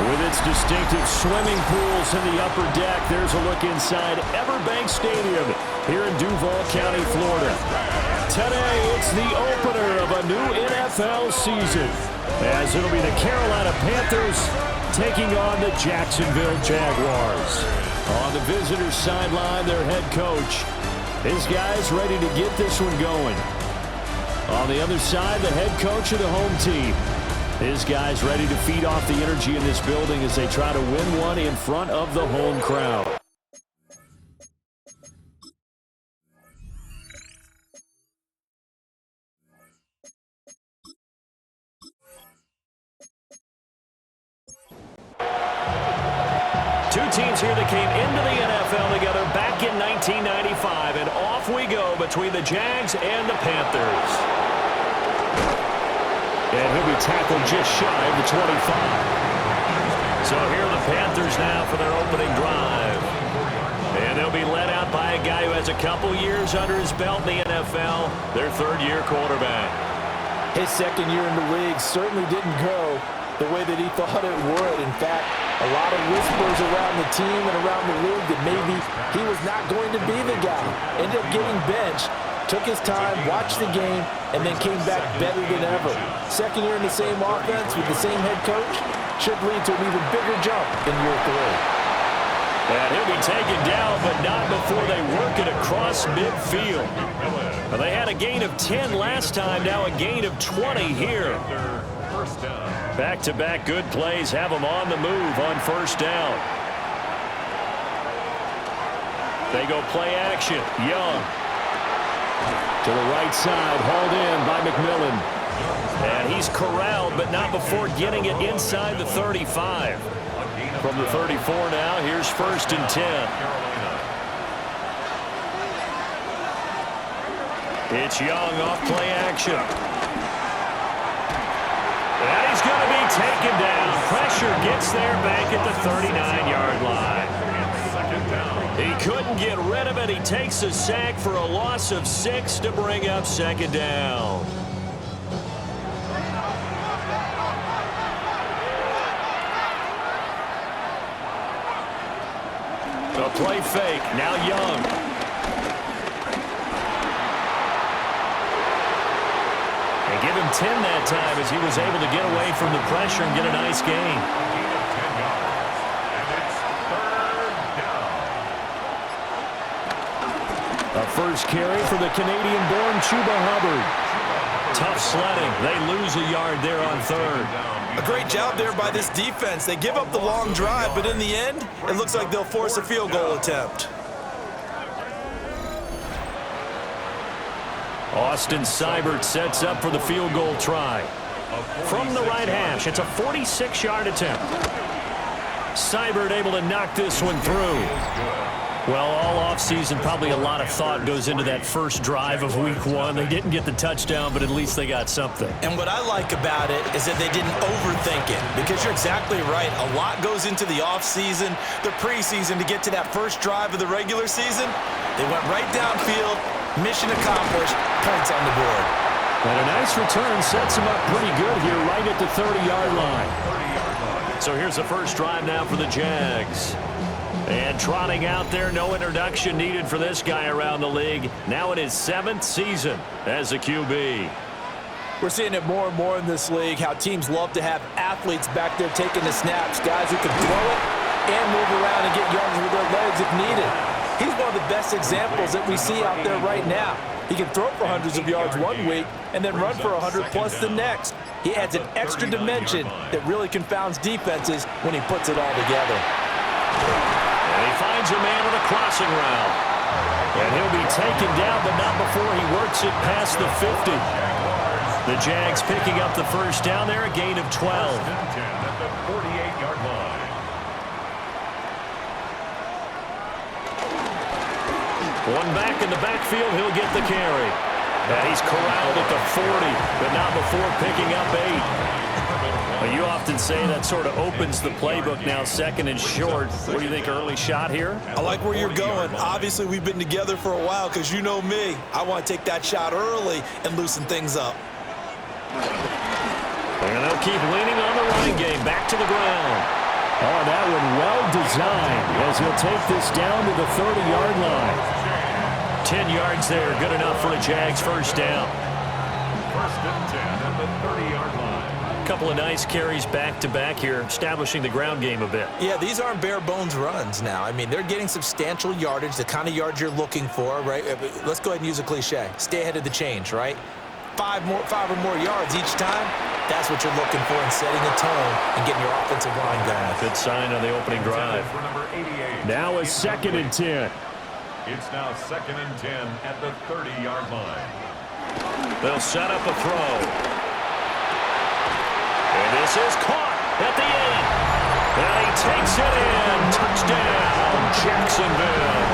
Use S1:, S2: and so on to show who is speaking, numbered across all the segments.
S1: With its distinctive swimming pools in the upper deck, there's a look inside Everbank Stadium here in Duval County, Florida. Today, it's the opener of a new NFL season, as it'll be the Carolina Panthers taking on the Jacksonville Jaguars. On the visitors' sideline, their head coach. His guys ready to get this one going. On the other side, the head coach of the home team. His guys ready to feed off the energy in this building as they try to win one in front of the home crowd. Two teams here that came into the NFL together back in 1995, and off we go between the Jags and the Panthers. And he'll be tackled just shy of the 25. So here are the Panthers now for their opening drive. And they'll be led out by a guy who has a couple years under his belt in the NFL, their third-year quarterback.
S2: His second year in the league certainly didn't go the way that he thought it would. In fact, a lot of whispers around the team and around the league that maybe he was not going to be the guy. Ended up getting benched. Took his time, watched the game, and then came back better than ever. Second year in the same offense with the same head coach should lead to an even bigger jump in year 3.
S1: And he'll be taken down, but not before they work it across midfield. Well, they had a gain of 10 last time, now a gain of 20 here. Back-to-back good plays have them on the move on first down. They go play action. Young. To the right side, hauled in by McMillan. And he's corralled, but not before getting it inside the 35. From the 34 now, here's 1st and 10. It's Young off play action. And he's going to be taken down. Pressure gets there back at the 39-yard line. He couldn't get rid of it. He takes a sack for a loss of 6 to bring up 2nd down. A play fake. Now Young. And give him 10 that time as he was able to get away from the pressure and get a nice gain. A first carry for the Canadian-born Chuba Hubbard. Tough sledding. They lose a yard there on 3rd.
S2: A great job there by this defense. They give up the long drive, but in the end, it looks like they'll force a field goal attempt.
S1: Austin Seibert sets up for the field goal try. From the right hash, it's a 46-yard attempt. Seibert able to knock this one through. Well, all offseason, probably a lot of thought goes into that first drive of Week 1. They didn't get the touchdown, but at least they got something.
S2: And what I like about it is that they didn't overthink it, because you're exactly right. A lot goes into the offseason, the preseason, to get to that first drive of the regular season. They went right downfield, mission accomplished, points on the board.
S1: And a nice return sets them up pretty good here right at the 30-yard line. So here's the first drive now for the Jags. And trotting out there, no introduction needed for this guy around the league. Now in his 7th season as a QB.
S2: We're seeing it more and more in this league, how teams love to have athletes back there taking the snaps, guys who can throw it and move around and get yards with their legs if needed. He's one of the best examples that we see out there right now. He can throw for hundreds of yards one week and then run for 100+ the next. He adds an extra dimension that really confounds defenses when he puts it all together.
S1: And he finds a man on a crossing route. And he'll be taken down, but not before he works it past the 50. The Jags picking up the first down there, a gain of 12.
S3: At the 48-yard line.
S1: One back in the backfield, he'll get the carry. And he's corralled at the 40, but not before picking up 8. Well, you often say that sort of opens the playbook now, second and short. What do you think, early shot here?
S2: I like where you're going. Obviously, we've been together for a while because you know me. I want to take that shot early and loosen things up.
S1: And they'll keep leaning on the running game. Back to the ground. Oh, that one well designed as he'll take this down to the 30-yard line. 10 yards there, good enough for a Jags first down.
S3: First and 10 at the 30-yard line.
S1: A couple of nice carries back-to-back here, establishing the ground game a bit.
S2: Yeah, these aren't bare-bones runs now. I mean, they're getting substantial yardage, the kind of yards you're looking for, right? Let's go ahead and use a cliche. Stay ahead of the change, right? Five or more yards each time. That's what you're looking for in setting a tone and getting your offensive line going.
S1: Good sign on the opening drive. Now a second and 10.
S3: It's now second and 10 at the 30-yard line.
S1: They'll set up a throw. And this is caught at the 8. And he takes it in. Touchdown, Jacksonville.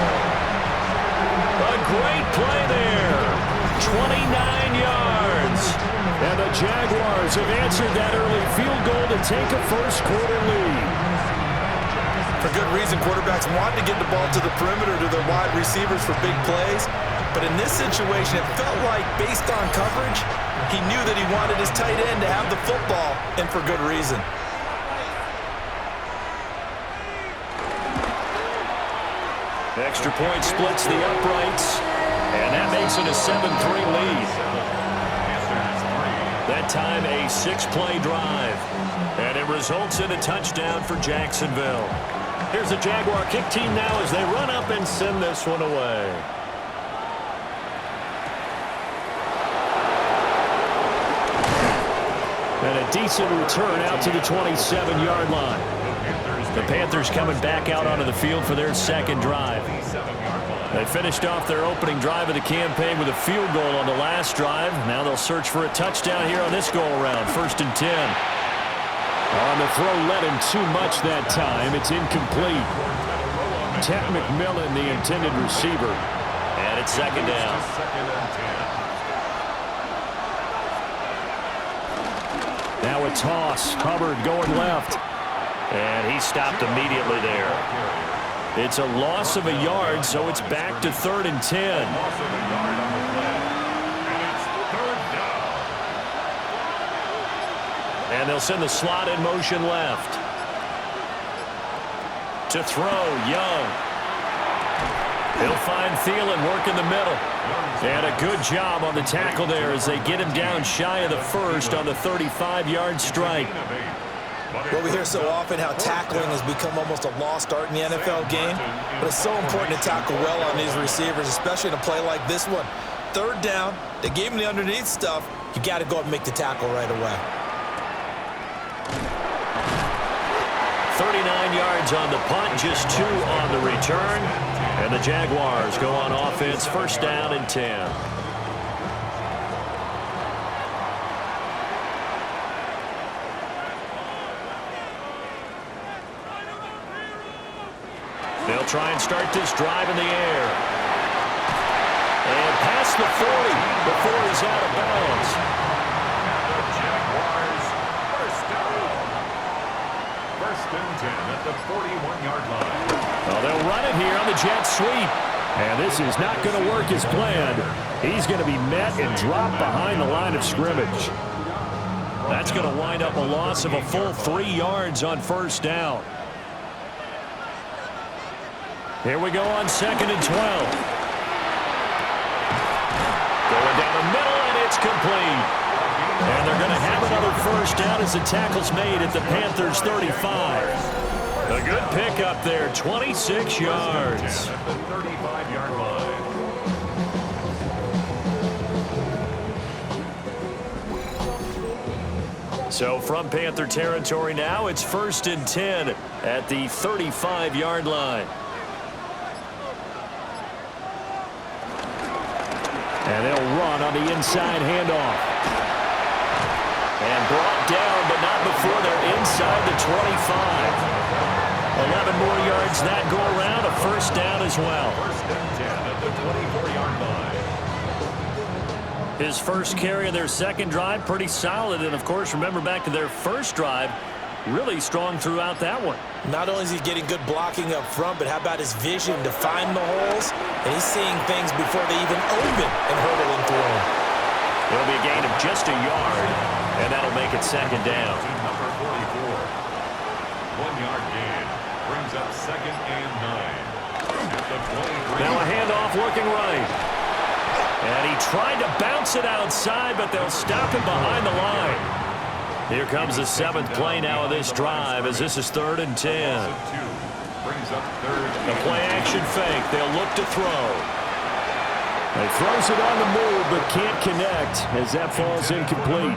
S1: A great play there. 29 yards. And the Jaguars have answered that early field goal to take a first-quarter lead.
S2: For good reason, quarterbacks want to get the ball to the perimeter to their wide receivers for big plays. But in this situation, it felt like, based on coverage, he knew that he wanted his tight end to have the football, and for good reason.
S1: Extra point splits the uprights, and that makes it a 7-3 lead. That time a 6-play drive, and it results in a touchdown for Jacksonville. Here's the Jaguar kick team now as they run up and send this one away. And a decent return out to the 27-yard line. The Panthers coming back out onto the field for their second drive. They finished off their opening drive of the campaign with a field goal on the last drive. Now they'll search for a touchdown here on this go-around. First and 10. On the throw, led him too much that time. It's incomplete. Ted McMillan, the intended receiver. And it's second down. Now a toss. Hubbard going left. And he stopped immediately there. It's a loss of a yard, so it's back to 3rd and 10. And they'll send the slot in motion left. To throw, Young. He'll find Thielen, work in the middle. And a good job on the tackle there as they get him down shy of the first on the 35-yard strike.
S2: Well, we hear so often how tackling has become almost a lost art in the NFL game, but it's so important to tackle well on these receivers, especially in a play like this one. 3rd down, they gave him the underneath stuff. You got to go up and make the tackle right away.
S1: 39 yards on the punt, just 2 on the return. And the Jaguars go on offense, first down and 10. They'll try and start this drive in the air. And past the 40 before he's out of bounds.
S3: The Jaguars first down. First and 10 at the 41-yard line.
S1: Well, they'll run it here on the jet sweep. And this is not going to work as planned. He's going to be met and dropped behind the line of scrimmage. That's going to wind up a loss of a full 3 yards on first down. Here we go on 2nd and 12. Going down the middle, and it's complete. And they're going to have another first down as the tackle's made at the Panthers' 35. A good pickup there, 26 yards.
S3: At the 35-yard line.
S1: So from Panther territory now, it's 1st and 10 at the 35-yard line. And they'll run on the inside handoff. And brought down, but not before they're inside the 25. 11 more yards that go around, a first down as well.
S3: First and 10 at the 24-yard line.
S1: His first carry of their second drive, pretty solid. And, of course, remember back to their first drive, really strong throughout that one.
S2: Not only is he getting good blocking up front, but how about his vision to find the holes? And he's seeing things before they even open and hurdling through them.
S1: It'll be a gain of just a yard, and that'll make it second down.
S3: Number 44. 1 yard gain. Brings up 2nd and 9. At the 23.
S1: Now a handoff looking right. And he tried to bounce it outside, but they'll stop him behind the line. Here comes the 7th play now of this drive as this is 3rd and 10.
S3: Brings up 3rd.
S1: The play action fake. They'll look to throw. He throws it on the move but can't connect as that falls incomplete.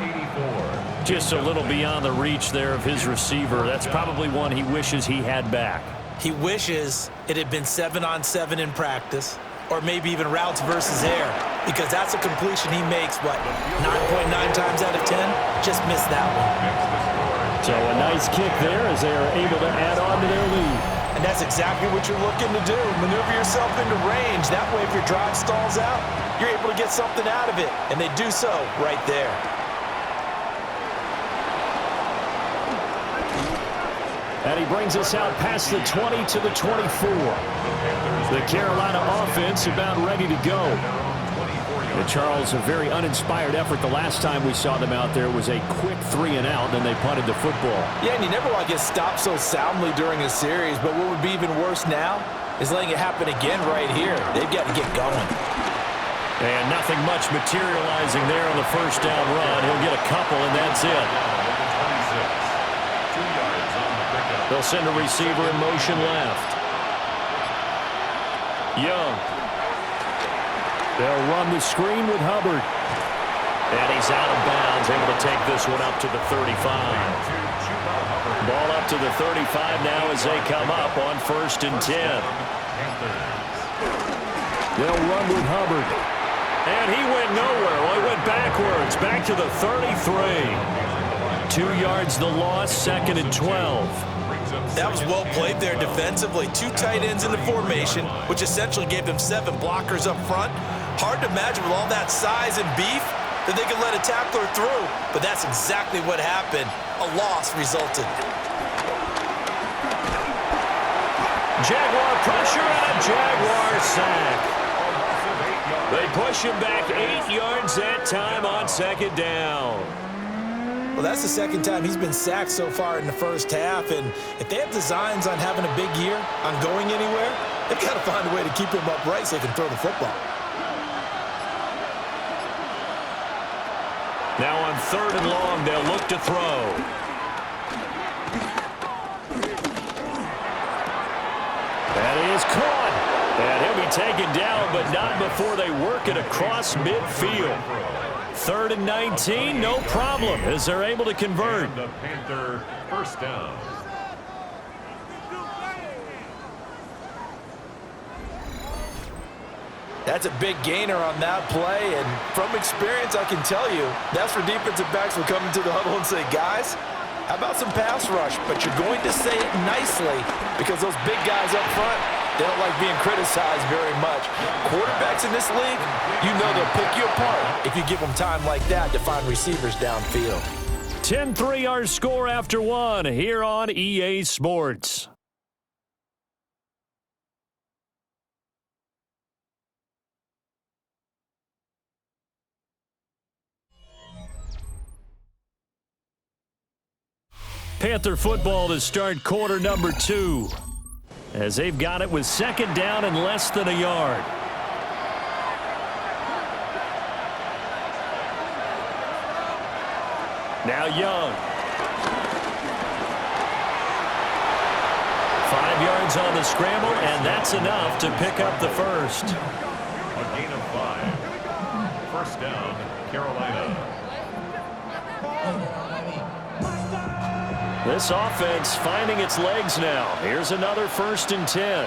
S1: Just a little beyond the reach there of his receiver. That's probably one he wishes he had back.
S2: He wishes it had been 7-on-7 in practice, or maybe even routes versus air, because that's a completion he makes, what, 9.9 times out of 10? Just missed that one.
S1: So a nice kick there as they are able to add on to their lead.
S2: And that's exactly what you're looking to do. Maneuver yourself into range. That way, if your drive stalls out, you're able to get something out of it. And they do so right there.
S1: And he brings us out past the 20 to the 24. The Carolina offense about ready to go. And Charles, a very uninspired effort. The last time we saw them out there was a quick 3-and-out, and they punted the football.
S2: Yeah, and you never want to get stopped so soundly during a series, but what would be even worse now is letting it happen again right here. They've got to get going.
S1: And nothing much materializing there on the first down run. He'll get a couple, and that's it. They'll send a receiver in motion left. Young. They'll run the screen with Hubbard. And he's out of bounds, able to take this one up to the 35. Ball up to the 35 now as they come up on 1st and 10. They'll run with Hubbard. And he went nowhere. Well, he went backwards, back to the 33. 2 yards the loss, 2nd and 12.
S2: That was well played there defensively. 2 tight ends in the formation, which essentially gave them 7 blockers up front. Hard to imagine with all that size and beef that they could let a tackler through, but that's exactly what happened. A loss resulted.
S1: Jaguar pressure and a Jaguar sack. They push him back 8 yards that time on 2nd down.
S2: Well, that's the 2nd time he's been sacked so far in the first half, and if they have designs on having a big year, on going anywhere, they've got to find a way to keep him upright so they can throw the football.
S1: Now on 3rd and long, they'll look to throw. That is caught. And he'll be taken down, but not before they work it across midfield. 3rd and 19, no problem, as they're able to convert.
S3: The Panther first down.
S2: That's a big gainer on that play, and from experience, I can tell you, that's where defensive backs will come into the huddle and say, guys, how about some pass rush? But you're going to say it nicely because those big guys up front, they don't like being criticized very much. Quarterbacks in this league, you know they'll pick you apart if you give them time like that to find receivers downfield.
S1: 10-3 our score after 1 here on EA Sports. Panther football to start quarter number 2. As they've got it with 2nd down and less than a yard. Now Young. 5 yards on the scramble, and that's enough to pick up the first.
S3: A gain of 5. First down, Carolina.
S1: This offense finding its legs now. Here's another 1st and 10.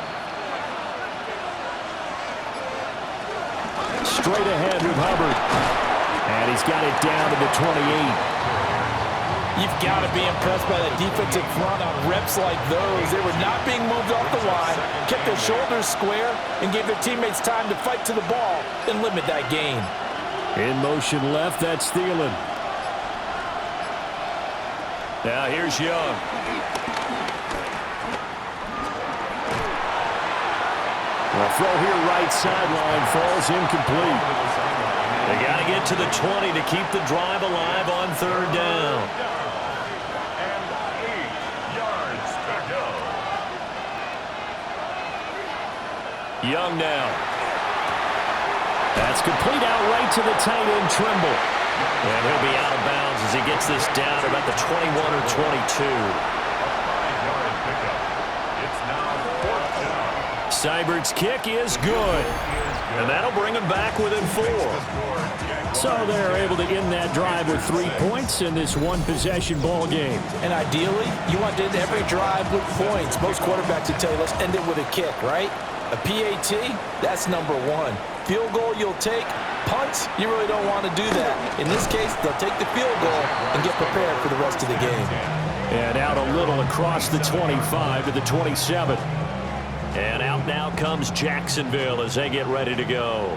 S1: Straight ahead with Hubbard. And he's got it down to the 28.
S2: You've got to be impressed by that defensive front on reps like those. They were not being moved off the line, kept their shoulders square, and gave their teammates time to fight to the ball and limit that gain.
S1: In motion left, that's Thielen. Now here's Young. The throw here right sideline falls incomplete. They got to get to the 20 to keep the drive alive on third down.
S3: And 8 yards to go.
S1: Young now. That's complete out right to the tight end, Trimble. And he'll be out of bounds as he gets this down about the 21 or 22. Seibert's kick is good. And that'll bring him back within 4. So they're able to end that drive with 3 points in this one-possession ball game.
S2: And ideally, you want to end every drive with points. Most quarterbacks would tell you, let's end it with a kick, right? A PAT, that's number 1. Field goal you'll take. Punts, you really don't want to do that. In this case, they'll take the field goal and get prepared for the rest of the game.
S1: And out a little across the 25 to the 27. And out now comes Jacksonville as they get ready to go.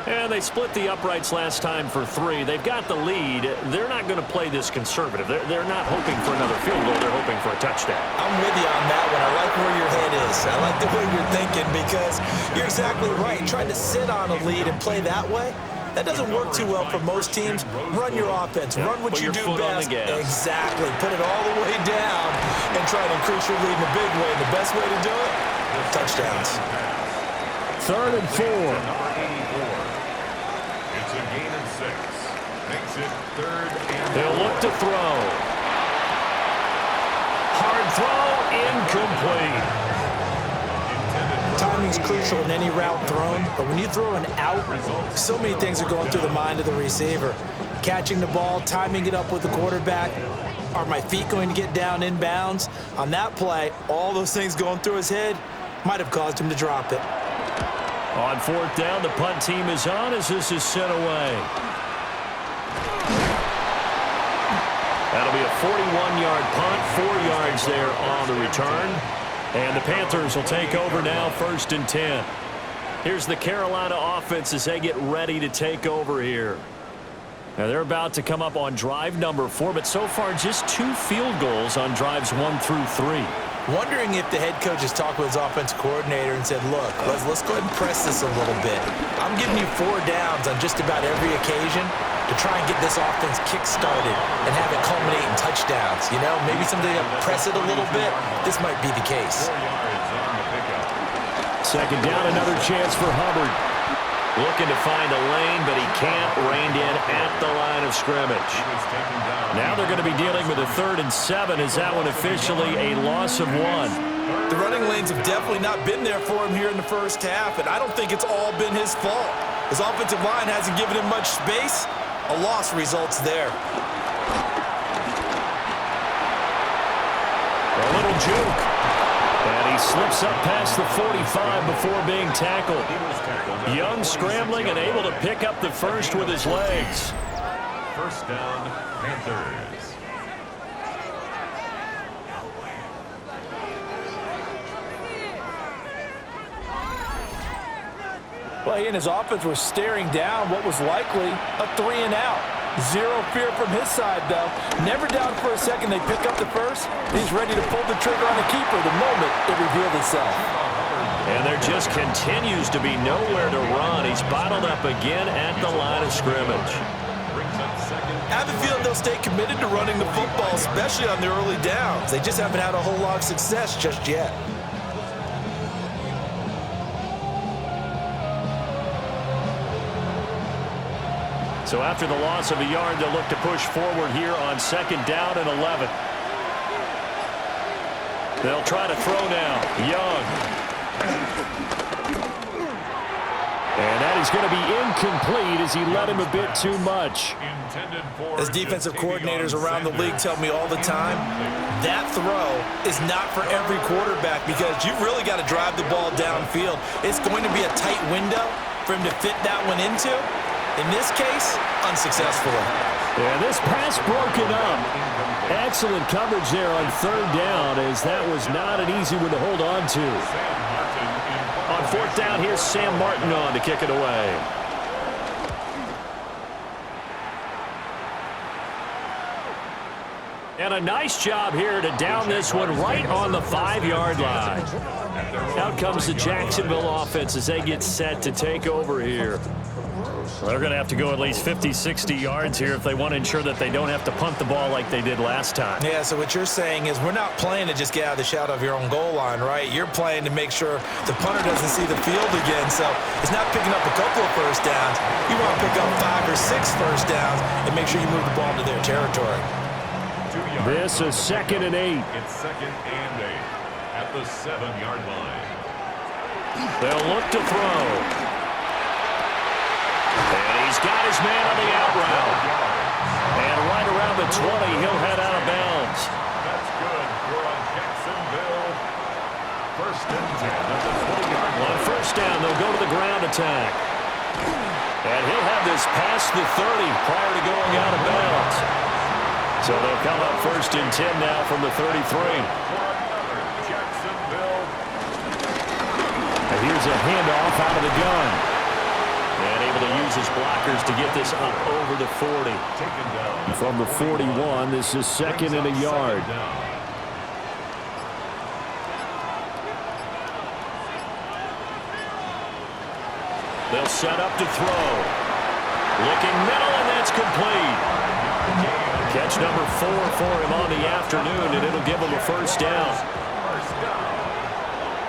S1: And they split the uprights last time for 3. They've got the lead. They're not going to play this conservative. They're not hoping for another field goal. They're hoping for a touchdown.
S2: I'm with you on that one. I like where your head is. I like the way you're thinking because you're exactly right. Trying to sit on a lead and play that way, that doesn't work too well for most teams. Run your offense. Run what you do best. Exactly. Put it all the way down and try to increase your lead in a big way. The best way to do it, touchdowns.
S1: 3rd and 4.
S3: It's a gain of 6. Makes it 3rd and 4.
S1: They'll look to throw. Hard throw, incomplete.
S2: Timing's crucial in any route thrown, but when you throw an out, so many things are going through the mind of the receiver. Catching the ball, timing it up with the quarterback. Are my feet going to get down in bounds? On that play, all those things going through his head might have caused him to drop it.
S1: On 4th down, the punt team is on as this is sent away. That'll be a 41-yard punt, 4 yards there on the return. And the Panthers will take over now, 1st and 10. Here's the Carolina offense as they get ready to take over here. Now they're about to come up on drive number 4, but so far just 2 field goals on drives 1 through 3.
S2: Wondering if the head coach has talked with his offensive coordinator and said, look, let's go ahead and press this a little bit. I'm giving you 4 downs on just about every occasion to try and get this offense kick-started and have it culminate in touchdowns. You know, maybe something to press it a little bit. This might be the case.
S1: 2nd down, another chance for Hubbard. Looking to find a lane, but he can't. Reined in at the line of scrimmage. Now they're going to be dealing with a 3rd and 7. Is that one officially a loss of 1?
S2: The running lanes have definitely not been there for him here in the first half, and I don't think it's all been his fault. His offensive line hasn't given him much space. A loss results there.
S1: A little juke. And he slips up past the 45 before being tackled. Young scrambling and able to pick up the first with his legs.
S3: 1st down, Panthers.
S2: Well, he and his offense were staring down what was likely a 3-and-out. Zero fear from his side, though. Never doubt for a second they pick up the first. He's ready to pull the trigger on the keeper the moment it revealed itself.
S1: And there just continues to be nowhere to run. He's bottled up again at the line of scrimmage.
S2: I have a feeling they'll stay committed to running the football, especially on the early downs. They just haven't had a whole lot of success just yet.
S1: So after the loss of a yard, they'll look to push forward here on 2nd down and 11. They'll try to throw now. Young. And that is going to be incomplete as he led him a bit too much.
S2: As defensive coordinators around the league tell me all the time, that throw is not for every quarterback because you've really got to drive the ball downfield. It's going to be a tight window for him to fit that one into. In this case, unsuccessfully.
S1: Yeah, this pass broken up. Excellent coverage there on 3rd down as that was not an easy one to hold on to. On 4th down, here's Sam Martin on to kick it away. And a nice job here to down this one right on the 5-yard line. Out comes the Jacksonville offense as they get set to take over here. Well, they're going to have to go at least 50, 60 yards here if they want to ensure that they don't have to punt the ball like they did last time.
S2: Yeah, so what you're saying is we're not playing to just get out of the shadow of your own goal line, right? You're playing to make sure the punter doesn't see the field again. So it's not picking up a couple of first downs. You want to pick up 5 or 6 first downs and make sure you move the ball into their territory.
S1: This is 2nd and 8.
S3: It's 2nd and 8 at the 7-yard line.
S1: They'll look to throw. And he's got his man on the out route. And right around the 20, he'll head out of bounds.
S3: That's good for Jacksonville. 1st and 10 at the 20-yard line.
S1: On 1st down, they'll go to the ground attack. And he'll have this past the 30 prior to going out of bounds. So they'll come up 1st and 10 now from the 33.
S3: Jacksonville.
S1: And here's a handoff out of the gun. And able to use his blockers to get this up over the 40.
S3: Taken down.
S1: From the 41, this is 2nd and a yard. They'll set up to throw. Looking middle, and that's complete. Catch number 4 for him on the afternoon, and it'll give him a 1st down.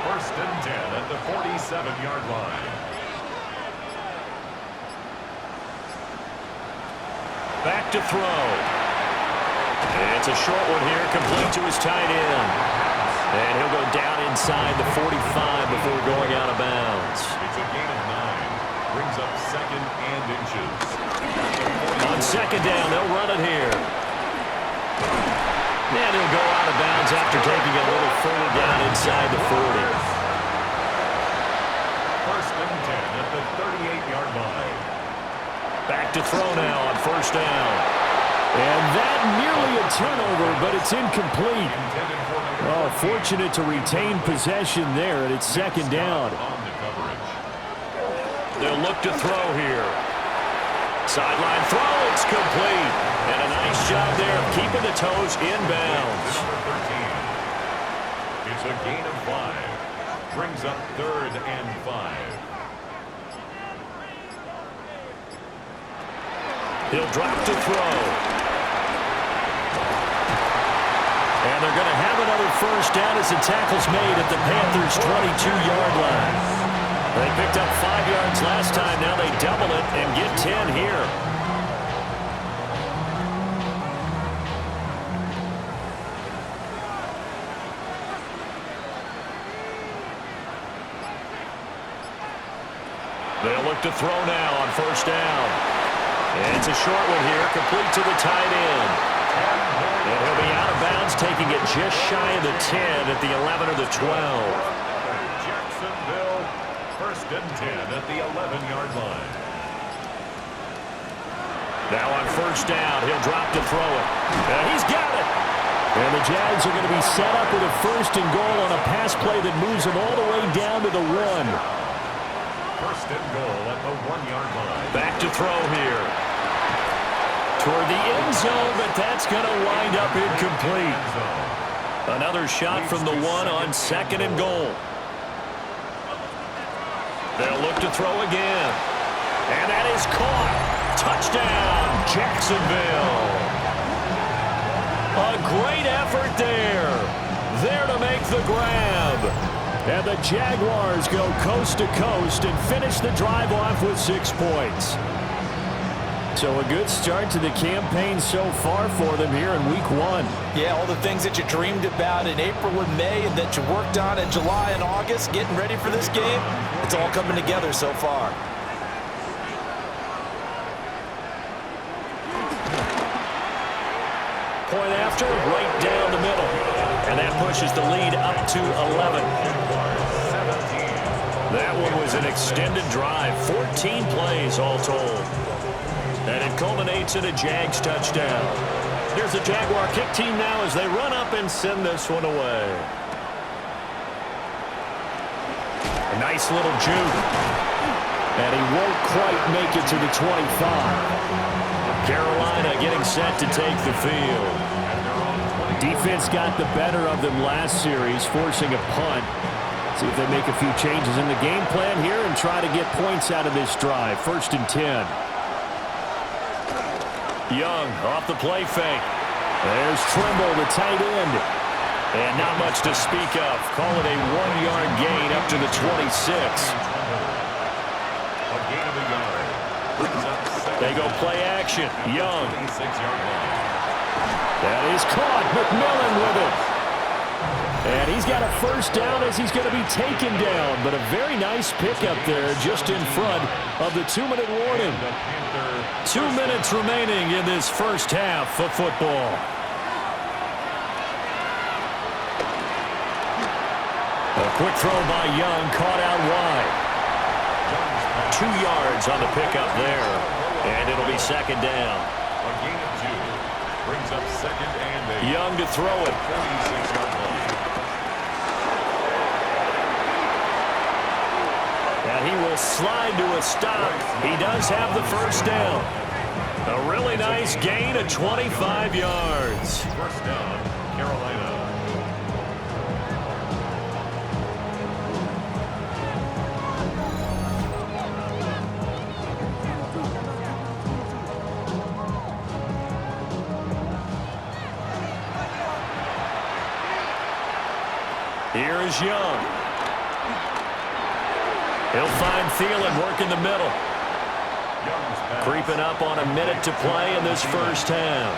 S3: 1st and 10 at the 47-yard line.
S1: Back to throw. It's a short one here, complete to his tight end. And he'll go down inside the 45 before going out of bounds.
S3: It's a gain of 9. Brings up 2nd and inches.
S1: On 2nd down, they'll run it here. And he'll go out of bounds after taking a little further down inside the 40.
S3: 1st and 10 at the 38-yard line.
S1: Back to throw now on 1st down. And that nearly a turnover, but it's incomplete. Oh, fortunate to retain possession there, and it's 2nd down. They'll look to throw here. Sideline throw, it's complete. And a nice job there of keeping the toes inbounds.
S3: It's a gain of 5. Brings up 3rd and 5.
S1: He'll drop to throw. And they're going to have another 1st down as the tackle's made at the Panthers' 22-yard line. They picked up 5 yards last time. Now they double it and get 10 here. They'll look to throw now on 1st down. And it's a short one here, complete to the tight end. And he'll be out of bounds, taking it just shy of the 10 at the 11 or the 12.
S3: Jacksonville, 1st and 10 at the 11-yard line.
S1: Now on 1st down, he'll drop to throw it. And he's got it. And the Jags are going to be set up with a 1st and goal on a pass play that moves them all the way down to the 1.
S3: 1st and goal at the 1-yard line.
S1: Back to throw here. Toward the end zone, but that's going to wind up incomplete. Another shot from the 1 on 2nd and goal. They'll look to throw again. And that is caught. Touchdown, Jacksonville. A great effort there. There to make the grab. And the Jaguars go coast to coast and finish the drive off with 6 points. So a good start to the campaign so far for them here in Week 1.
S2: Yeah, all the things that you dreamed about in April and May and that you worked on in July and August, getting ready for this game, it's all coming together so far.
S1: Point after, right down the middle. And that pushes the lead up to 11. That one was an extended drive, 14 plays all told. And it culminates in a Jags touchdown. Here's the Jaguar kick team now as they run up and send this one away. A nice little juke. And he won't quite make it to the 25. Carolina getting set to take the field. Defense got the better of them last series, forcing a punt. See if they make a few changes in the game plan here and try to get points out of this drive. 1st and 10. Young off the play fake. There's Trimble, the tight end. And not much to speak of. Call it a 1-yard gain up to the 26. They go play action. Young. That is caught. McMillan with it. And he's got a 1st down as he's going to be taken down. But a very nice pickup there just in front of the 2-minute warning. 2 minutes remaining in this first half of football. A quick throw by Young, caught out wide. 2 yards on the pickup there. And it'll be 2nd down.
S3: A gain of 2. Brings up 2nd and 8.
S1: Young to throw it.
S3: 46-yard line.
S1: And he will slide to a stop. He does have the 1st down. A really nice gain of 25 yards.
S3: 1st down, Carolina.
S1: Here is Young. He'll find Thielen, work in the middle. Creeping up on a minute to play in this first half.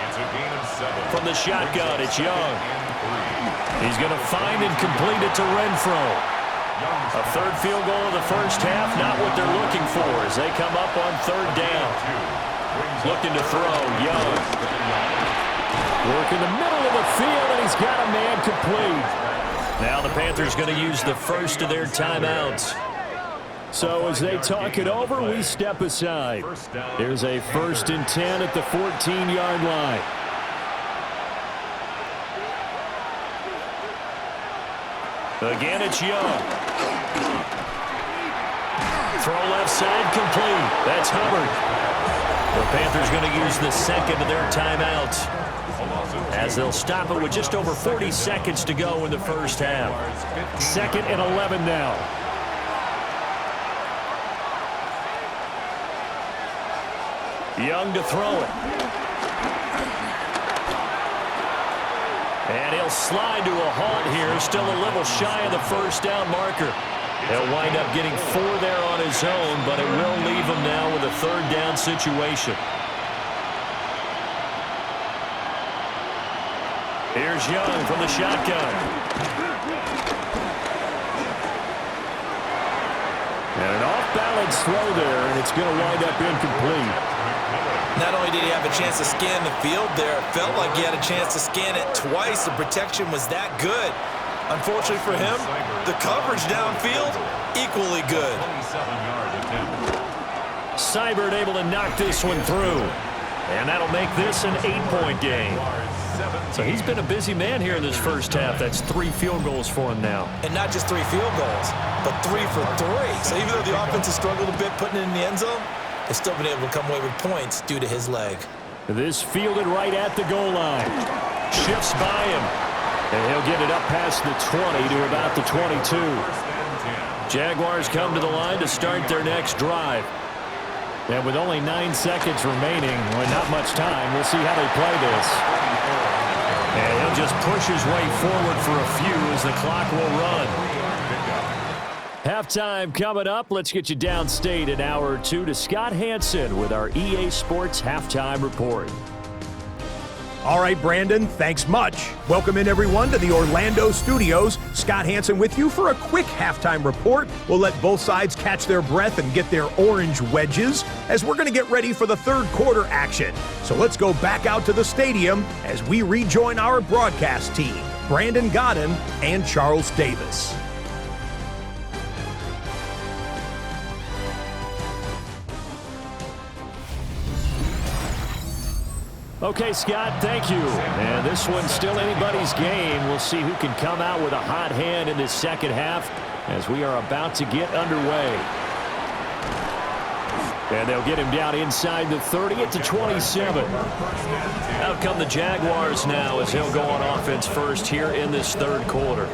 S3: It's a gain of 7.
S1: From the shotgun, it's Young. He's going to find and complete it to Renfro. A 3rd field goal of the first half, not what they're looking for as they come up on 3rd down. Looking to throw, Young. Work in the middle of the field, and he's got a man complete. Now the Panthers going to use the first of their timeouts. So as they talk it over, we step aside. There's a 1st and 10 at the 14-yard line. Again, it's Young. Throw left side, complete. That's Hubbard. The Panthers going to use the 2nd of their timeouts, as they'll stop it with just over 40 seconds to go in the first half. 2nd and 11 now. Young to throw it. And he'll slide to a halt here, still a little shy of the 1st down marker. He'll wind up getting 4 there on his own, but it will leave him now with a 3rd down situation. Here's Young from the shotgun. And an off-balance throw there, and it's going to wind up incomplete.
S2: Not only did he have a chance to scan the field there, it felt like he had a chance to scan it twice. The protection was that good. Unfortunately for him, the coverage downfield, equally good.
S1: Seibert able to knock this one through. And that'll make this an 8-point game. So he's been a busy man here in this first half. That's 3 field goals for him now.
S2: And not just 3 field goals, but 3 for 3. So even though the offense has struggled a bit putting it in the end zone, they've still been able to come away with points due to his leg.
S1: This fielded right at the goal line. Shifts by him. And he'll get it up past the 20 to about the 22. Jaguars come to the line to start their next drive. And with only 9 seconds remaining, well, not much time, we'll see how they play this. And he'll just push his way forward for a few as the clock will run. Halftime coming up. Let's get you downstate an hour or two to Scott Hansen with our EA Sports Halftime Report.
S4: All right, Brandon, thanks much. Welcome in, everyone, to the Orlando studios. Scott Hansen with you for a quick halftime report. We'll let both sides catch their breath and get their orange wedges as we're going to get ready for the 3rd quarter action. So let's go back out to the stadium as we rejoin our broadcast team, Brandon Godden and Charles Davis.
S1: Okay, Scott, thank you. And this one's still anybody's game. We'll see who can come out with a hot hand in this second half as we are about to get underway. And they'll get him down inside the 30 at the 27. Out come the Jaguars now as they'll go on offense first here in this third quarter.